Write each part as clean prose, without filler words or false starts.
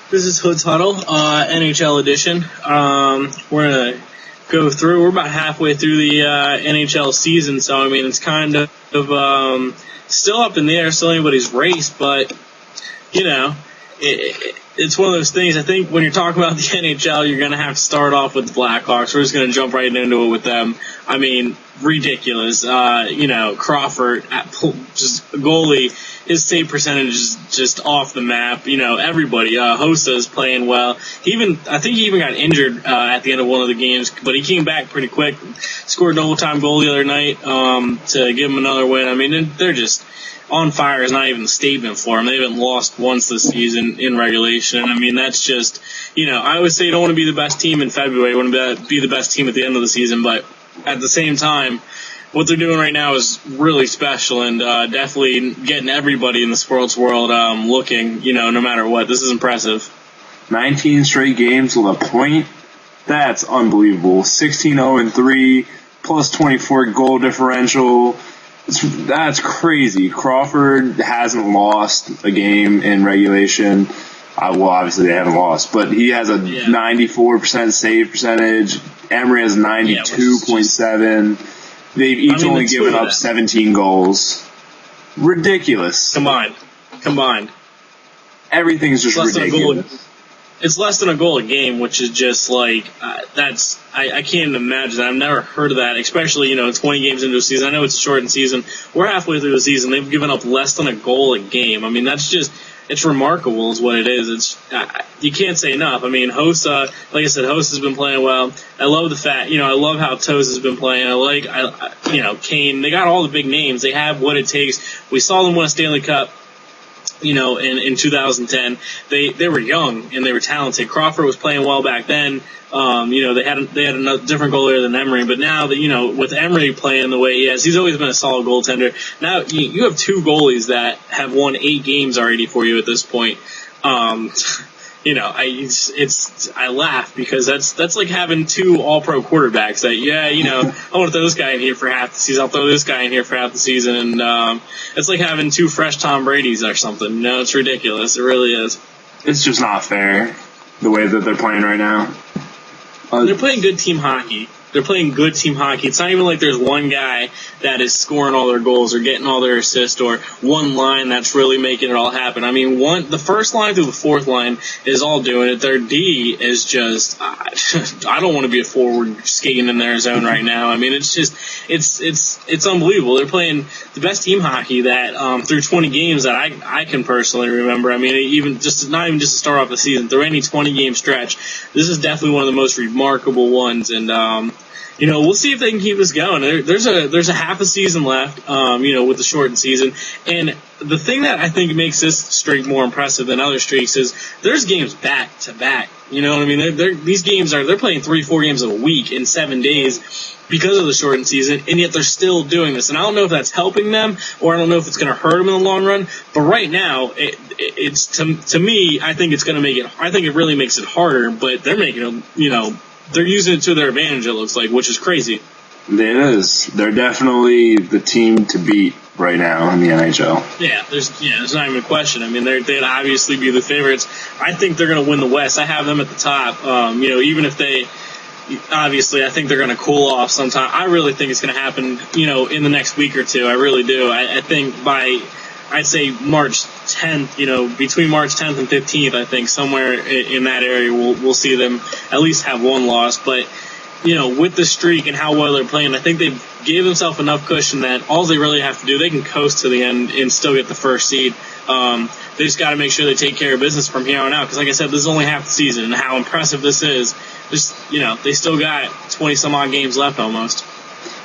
This is Hood's Huddle, NHL edition. We're going to go through, we're about halfway through the NHL season, so I mean, it's kind of still up in the air, still anybody's race, but, you know, it's one of those things. I think when you're talking about the NHL, you're going to have to start off with the Blackhawks. We're just going to jump right into it with them. I mean, ridiculous. Crawford, just goalie, his save percentage is just off the map. You know, everybody. Hossa is playing well. I think he even got injured at the end of one of the games, but he came back pretty quick. Scored an overtime goal the other night to give him another win. I mean, they're just on fire. Is not even the statement for them. They haven't lost once this season in regulation. I mean, that's just, I always say you don't want to be the best team in February. You want to be the best team at the end of the season, but at the same time, what they're doing right now is really special and definitely getting everybody in the sports world looking, no matter what. This is impressive. 19 straight games with a point. That's unbelievable. 16-0-3, plus 24 goal differential. That's crazy. Crawford hasn't lost a game in regulation. Well, obviously they haven't lost, but he has a 94% save percentage. Emery has 92.7. They've each only given up 17 goals. Ridiculous. Combined. Everything's just ridiculous. It's less than a goal a game, which is just like, I can't imagine. I've never heard of that, especially, 20 games into a season. I know it's a shortened season. We're halfway through the season. They've given up less than a goal a game. I mean, that's just, it's remarkable is what it is. You can't say enough. I mean, Hossa, like I said, Hossa's been playing well. I love the fact, I love how Toes has been playing. Kane. They got all the big names. They have what it takes. We saw them win a Stanley Cup. In 2010, they were young and they were talented. Crawford was playing well back then. They had a different goalie than Emery, but now that, with Emery playing the way he has, he's always been a solid goaltender. Now you have two goalies that have won 8 games already for you at this point. I laugh because that's like having 2 all-pro quarterbacks that, I want to throw this guy in here for half the season. I'll throw this guy in here for half the season. And, it's like having 2 fresh Tom Brady's or something. It's ridiculous. It really is. It's just not fair the way that they're playing right now. They're playing good team hockey. It's not even like there's one guy that is scoring all their goals or getting all their assists or one line that's really making it all happen. I mean, the first line through the fourth line is all doing it. Their D is just, I don't want to be a forward skating in their zone right now. I mean, it's just, it's unbelievable. They're playing the best team hockey that, through 20 games that I can personally remember. I mean, not even just to start off the season, through any 20 game stretch, this is definitely one of the most remarkable ones. And, we'll see if they can keep this going. There's a half a season left, with the shortened season. And the thing that I think makes this streak more impressive than other streaks is there's games back to back. You know what I mean? These games they're playing 3-4 games a week in 7 days because of the shortened season, and yet they're still doing this. And I don't know if that's helping them or I don't know if it's going to hurt them in the long run. But right now, it's to me, I think it's going to make it. I think it really makes it harder. But they're making it, they're using it to their advantage, it looks like, which is crazy. It is. They're definitely the team to beat right now in the NHL. Yeah, there's not even a question. I mean, they'd obviously be the favorites. I think they're going to win the West. I have them at the top. Even if obviously, I think they're going to cool off sometime. I really think it's going to happen, in the next week or two. I really do. I think I'd say March 10th, between March 10th and 15th, I think somewhere in that area we'll see them at least have one loss. But, with the streak and how well they're playing, I think they gave themselves enough cushion that all they really have to do, they can coast to the end and still get the first seed. They just got to make sure they take care of business from here on out. Because like I said, this is only half the season, and how impressive this is. They still got 20-some-odd games left almost.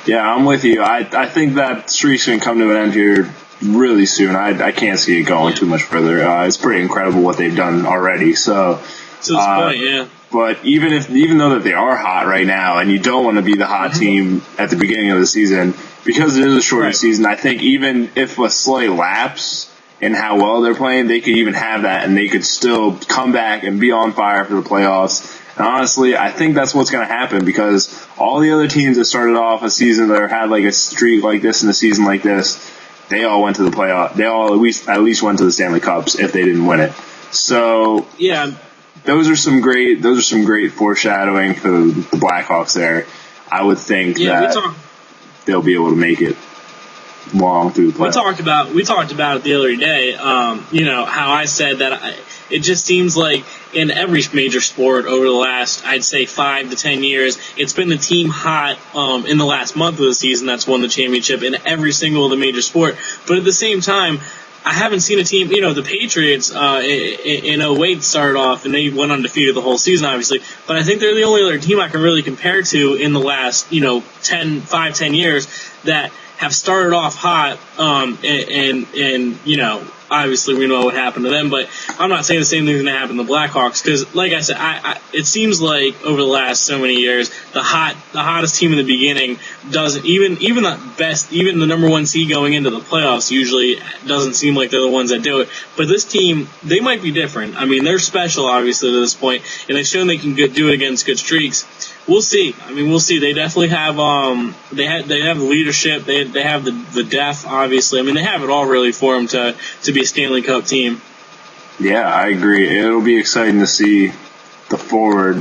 Yeah, I'm with you. I think that streak's going to come to an end here really soon. I can't see it going too much further. It's pretty incredible what they've done already. So to this point, yeah. But even though that they are hot right now, and you don't want to be the hot team at the beginning of the season, because it is a shorter season, I think even if a slight lapse in how well they're playing, they could even have that, and they could still come back and be on fire for the playoffs. And honestly, I think that's what's going to happen, because all the other teams that started off a season or had like a streak like this and a season like this, they all went to the playoff. They all at least went to the Stanley Cups if they didn't win it. So yeah, those are some great foreshadowing for the Blackhawks there. I would think that they'll be able to make it long through the playoffs. We talked about it the other day. How I said that it just seems like in every major sport over the last, I'd say 5 to 10 years, it's been the team hot in the last month of the season that's won the championship in every single of the major sport. But at the same time, I haven't seen a team, the Patriots in 08 started off and they went undefeated the whole season, obviously. But I think they're the only other team I can really compare to in the last, 10 years that have started off hot, obviously we know what happened to them, but I'm not saying the same thing's going to happen to the Blackhawks because, like I said, it seems like over the last so many years, the hottest team in the beginning doesn't even the number one seed going into the playoffs usually doesn't seem like they're the ones that do it. But this team, they might be different. I mean, they're special obviously to this point, and they've shown they can do it against good streaks. We'll see. We'll see. They definitely have they have the leadership. They have the depth. Obviously, they have it all really for them to be a Stanley Cup team. Yeah, I agree. It'll be exciting to see the forward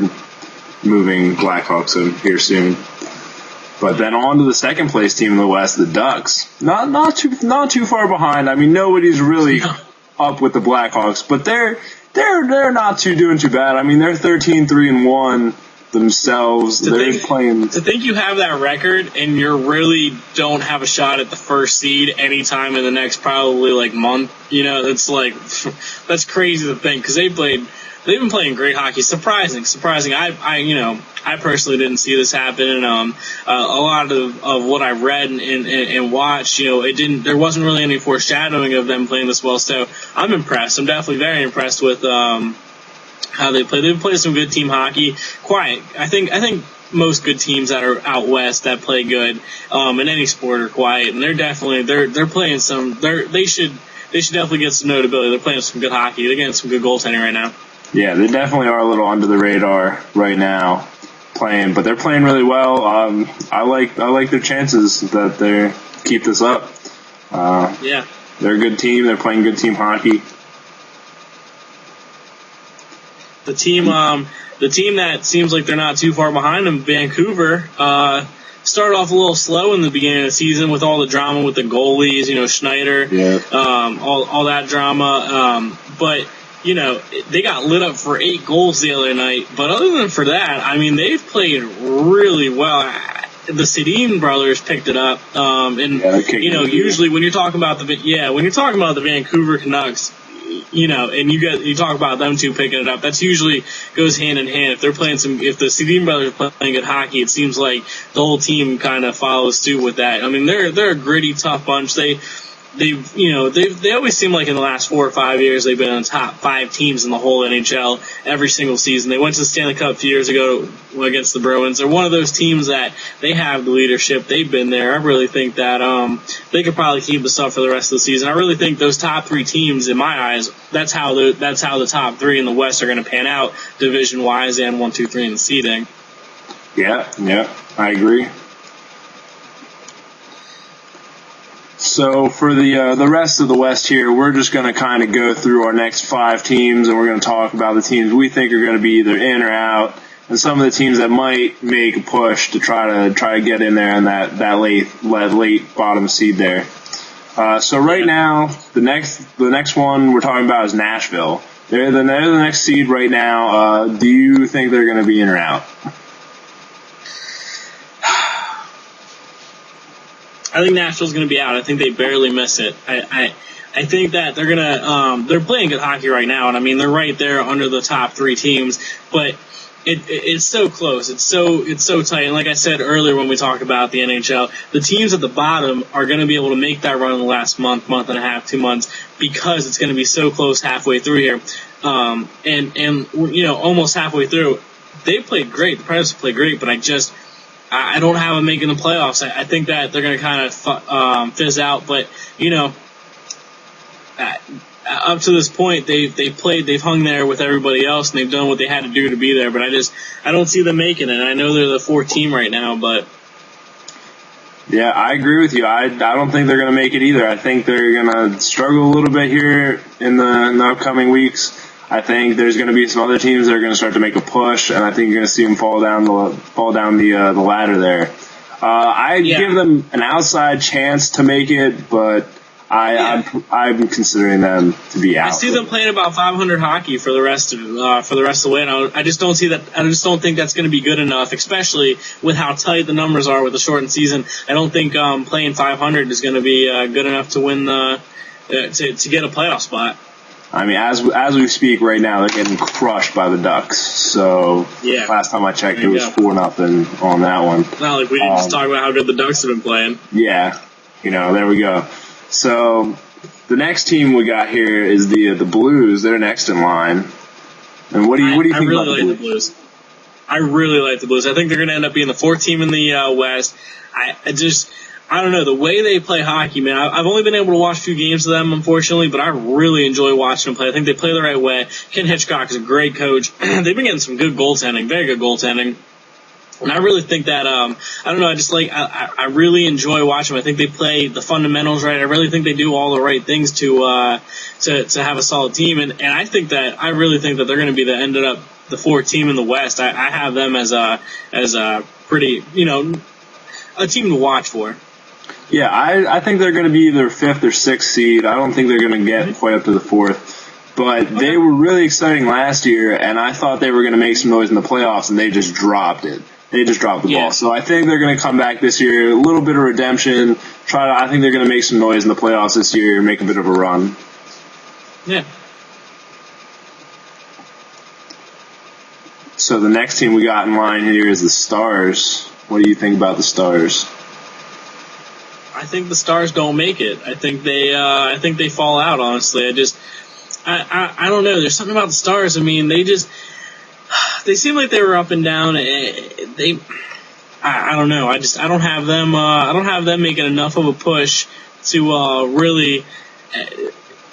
moving Blackhawks in here soon. But then on to the second place team in the West, the Ducks. Not too far behind. Nobody's really up with the Blackhawks, but they're not doing too bad. They're 13-3-1. Themselves, they're playing. To think you have that record and you really don't have a shot at the first seed anytime in the next probably month, it's that's crazy to think because they've been playing great hockey. Surprising. I personally didn't see this happen, and a lot of what I read and watched, there wasn't really any foreshadowing of them playing this well. So I'm impressed. I'm definitely very impressed with how they play. They've played some good team hockey. Quiet. I think most good teams that are out west that play good in any sport are quiet, and they're playing some. They should definitely get some notability. They're playing some good hockey. They're getting some good goaltending right now. Yeah, they definitely are a little under the radar right now, but they're playing really well. I like their chances that they keep this up. Yeah, they're a good team. They're playing good team hockey. The team that seems like they're not too far behind them, Vancouver, started off a little slow in the beginning of the season with all the drama with the goalies, Schneider, all that drama. But they got lit up for 8 goals the other night. But other than for that, they've played really well. The Sedin brothers picked it up, usually when you're talking about the Vancouver Canucks. And you talk about them two picking it up. That's usually goes hand in hand. If the Sedin brothers are playing good hockey, it seems like the whole team kind of follows suit with that. They're a gritty, tough bunch. They always seem like in the last 4 or 5 years they've been on the top 5 teams in the whole NHL every single season. They went to the Stanley Cup a few years ago against the Bruins. They're one of those teams that they have the leadership. They've been there. I really think that they could probably keep this up for the rest of the season. I really think those top 3 teams, in my eyes, that's how the top 3 in the West are going to pan out division wise and 1, 2, 3 in the seeding. Yeah, I agree. So for the rest of the West here, we're just going to kind of go through our next 5 teams, and we're going to talk about the teams we think are going to be either in or out, and some of the teams that might make a push to try to get in there in that late bottom seed there. So right now, the next one we're talking about is Nashville. They're the next seed right now. Do you think they're going to be in or out? I think Nashville's going to be out. I think they barely miss it. I think that they're going to they're playing good hockey right now, and they're right there under the top 3 teams. But it's so close. It's so tight. And like I said earlier when we talked about the NHL, the teams at the bottom are going to be able to make that run in the last month and a half, 2 months, because it's going to be so close halfway through here. And almost halfway through, they played great. The Predators played great, but I don't have them making the playoffs. I think that they're going to kind of fizz out. But, up to this point, they've hung there with everybody else, and they've done what they had to do to be there. But I don't see them making it. I know they're the 4th team right now, but. Yeah, I agree with you. I don't think they're going to make it either. I think they're going to struggle a little bit here in the upcoming weeks. I think there's going to be some other teams that are going to start to make a push, and I think you're going to see them fall down the ladder there. I give them an outside chance to make it, but I'm considering them to be out. I see them playing about 500 hockey for the rest of the way, and I just don't see that. I just don't think that's going to be good enough, especially with how tight the numbers are with the shortened season. I don't think playing 500 is going to be good enough to win to get a playoff spot. I mean, as we speak right now, they're getting crushed by the Ducks. So last time I checked, it was 4-0 on that one. Not like we didn't just talk about how good the Ducks have been playing. Yeah, there we go. So the next team we got here is the Blues. They're next in line. And what do you think really about the Blues? I really like the Blues. I think they're going to end up being the fourth team in the West. I don't know, the way they play hockey, man. I've only been able to watch a few games of them, unfortunately, but I really enjoy watching them play. I think they play the right way. Ken Hitchcock is a great coach. They've been getting some good goaltending, very good goaltending. And I really think that, I don't know, I really enjoy watching them. I think they play the fundamentals right. I really think they do all the right things to have a solid team. And I really think that they're going to be ended up the fourth team in the West. I have them as a pretty, a team to watch for. Yeah, I think they're going to be either fifth or sixth seed. I don't think they're going to get quite up to the fourth. But they were really exciting last year, and I thought they were going to make some noise in the playoffs, and they just dropped it. They just dropped the ball. So I think they're going to come back this year, a little bit of redemption. I think they're going to make some noise in the playoffs this year, make a bit of a run. Yeah. So the next team we got in line here is the Stars. What do you think about the Stars? I think the Stars don't make it. I think they fall out, honestly. I don't know. There's something about the Stars. I mean, they seem like they were up and down. I don't know. I don't have them. I don't have them making enough of a push to really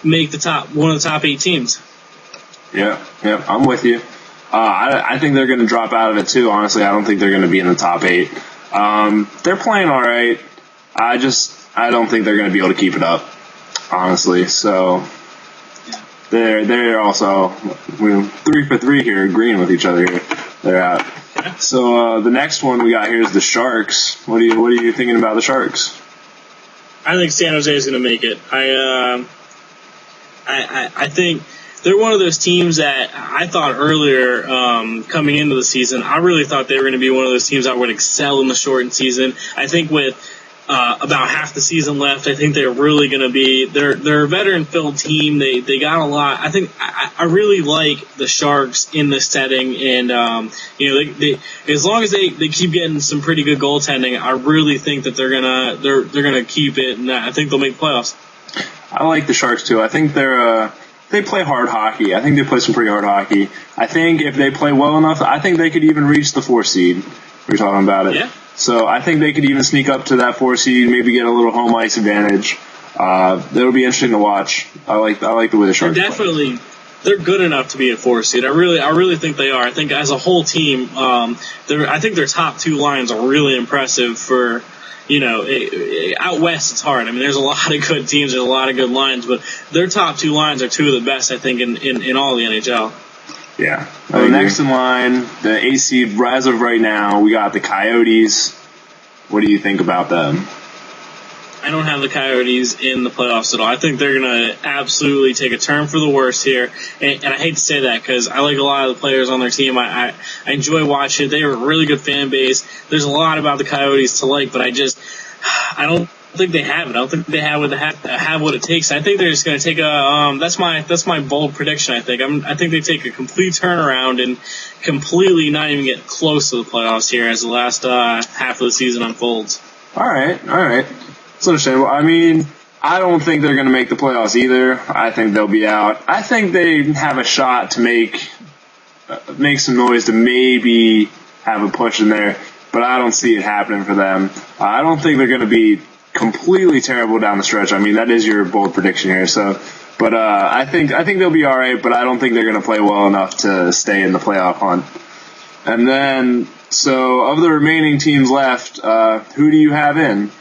make one of the top 8 teams. Yeah, I'm with you. I think they're going to drop out of it too. Honestly, I don't think they're going to be in the top 8. They're playing all right. I don't think they're going to be able to keep it up, honestly. So they're also 3 for 3 here, agreeing with each other here. They're out. So the next one we got here is the Sharks. What are you thinking about the Sharks? I think San Jose is going to make it. I think they're one of those teams that I thought earlier coming into the season, I really thought they were going to be one of those teams that would excel in the shortened season. I think with about half the season left, I think they're really going to be they're a veteran-filled team. They got a lot. I think I really like the Sharks in this setting, and they as long as they keep getting some pretty good goaltending, I really think that they're gonna keep it, and I think they'll make playoffs. I like the Sharks too. I think they play hard hockey. I think they play some pretty hard hockey. I think if they play well enough, I think they could even reach the 4 seed. We're talking about it. Yeah. So I think they could even sneak up to that 4 seed, maybe get a little home ice advantage. That'll be interesting to watch. I like the way the Sharks play. They're good enough to be a 4 seed. I really think they are. I think as a whole team, I think their top 2 lines are really impressive for, out west it's hard. I mean, there's a lot of good teams, there's a lot of good lines, but their top 2 lines are 2 of the best, I think, in all the NHL. Yeah. Next in line, the 8 seed, as of right now, we got the Coyotes. What do you think about them? I don't have the Coyotes in the playoffs at all. I think they're going to absolutely take a turn for the worse here. And I hate to say that because I like a lot of the players on their team. I enjoy watching it. They are a really good fan base. There's a lot about the Coyotes to like, but I don't think they have it. I don't think they have what it takes. I think they're just going to take that's my bold prediction. I think they take a complete turnaround and completely not even get close to the playoffs here as the last half of the season unfolds. All right. It's understandable. I mean, I don't think they're going to make the playoffs either. I think they'll be out. I think they have a shot to make some noise to maybe have a push in there, but I don't see it happening for them. I don't think they're going to be completely terrible down the stretch. I mean, that is your bold prediction here. So, but I think they'll be all right, but I don't think they're going to play well enough to stay in the playoff hunt. And then, so of the remaining teams left, who do you have in?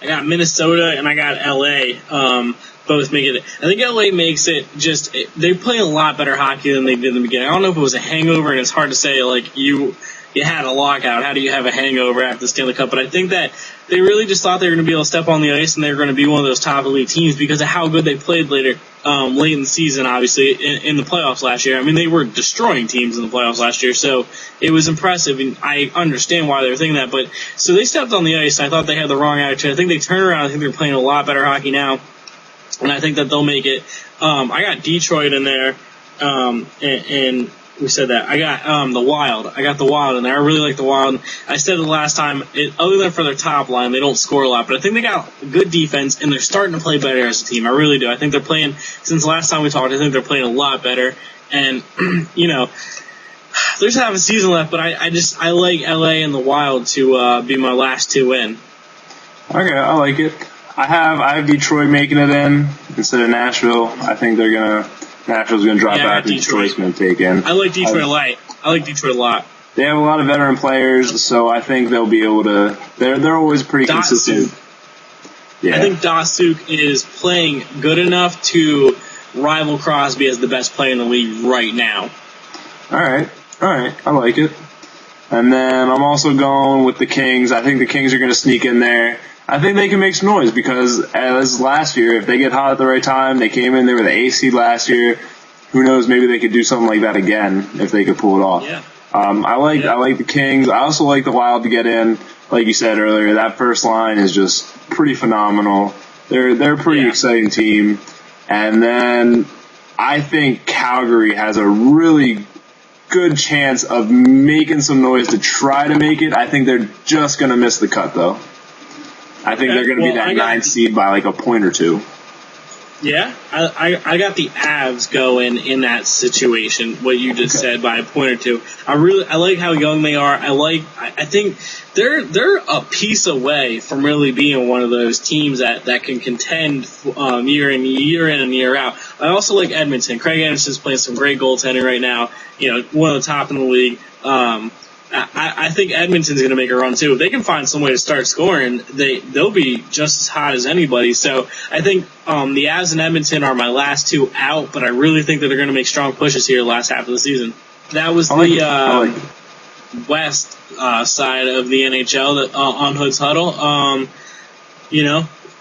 I got Minnesota and I got LA. Both make it. I think LA makes it just. They play a lot better hockey than they did in the beginning. I don't know if it was a hangover, and it's hard to say. Like you had a lockout. How do you have a hangover after the Stanley Cup? But I think that they really just thought they were going to be able to step on the ice and they were going to be one of those top elite teams because of how good they played late in the season. Obviously, in the playoffs last year. I mean, they were destroying teams in the playoffs last year, so it was impressive. And I understand why they were thinking that. But so they stepped on the ice. And I thought they had the wrong attitude. I think they turned around. I think they're playing a lot better hockey now. And I think that they'll make it. I got Detroit in there, and we said that. I got the Wild. I got the Wild in there. I really like the Wild. I said it the last time, other than for their top line, they don't score a lot. But I think they got good defense, and they're starting to play better as a team. I really do. I think they're playing, since the last time we talked, I think they're playing a lot better. And, there's half a season left, but I like LA and the Wild to be my last two in. Okay, I like it. I have Detroit making it in instead of Nashville. I think Nashville's gonna drop back and Detroit's gonna take in. I like Detroit a lot. I like Detroit a lot. They have a lot of veteran players, so I think they'll be able to. They're always pretty consistent. Yeah. I think Dasuk is playing good enough to rival Crosby as the best player in the league right now. All right, I like it. And then I'm also going with the Kings. I think the Kings are gonna sneak in there. I think they can make some noise because, as last year, if they get hot at the right time, they came in, they were the A seed last year. Who knows? Maybe they could do something like that again if they could pull it off. Yeah. I like the Kings. I also like the Wild to get in. Like you said earlier, that first line is just pretty phenomenal. They're a pretty exciting team. And then I think Calgary has a really good chance of making some noise to try to make it. I think they're just going to miss the cut, though. I think they're going to be that 9th seed by like a point or two. Yeah, I got the Avs going in that situation. What you just said by a point or two. I like how young they are. I think they're a piece away from really being one of those teams that can contend year in and year out. I also like Edmonton. Craig Anderson's playing some great goaltending right now. One of the top in the league. I think Edmonton's going to make a run too. If they can find some way to start scoring, they'll be just as hot as anybody. So I think the Avs and Edmonton are my last two out, but I really think that they're going to make strong pushes here the last half of the season. That was the West side of the NHL on Hood's Huddle.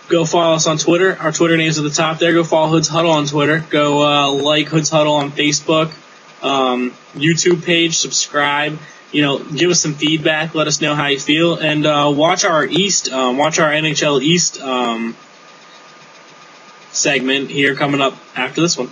Go follow us on Twitter. Our Twitter names at the top there. Go follow Hood's Huddle on Twitter. Go like Hood's Huddle on Facebook. YouTube page. Subscribe. Give us some feedback. Let us know how you feel, and watch our NHL East segment here coming up after this one.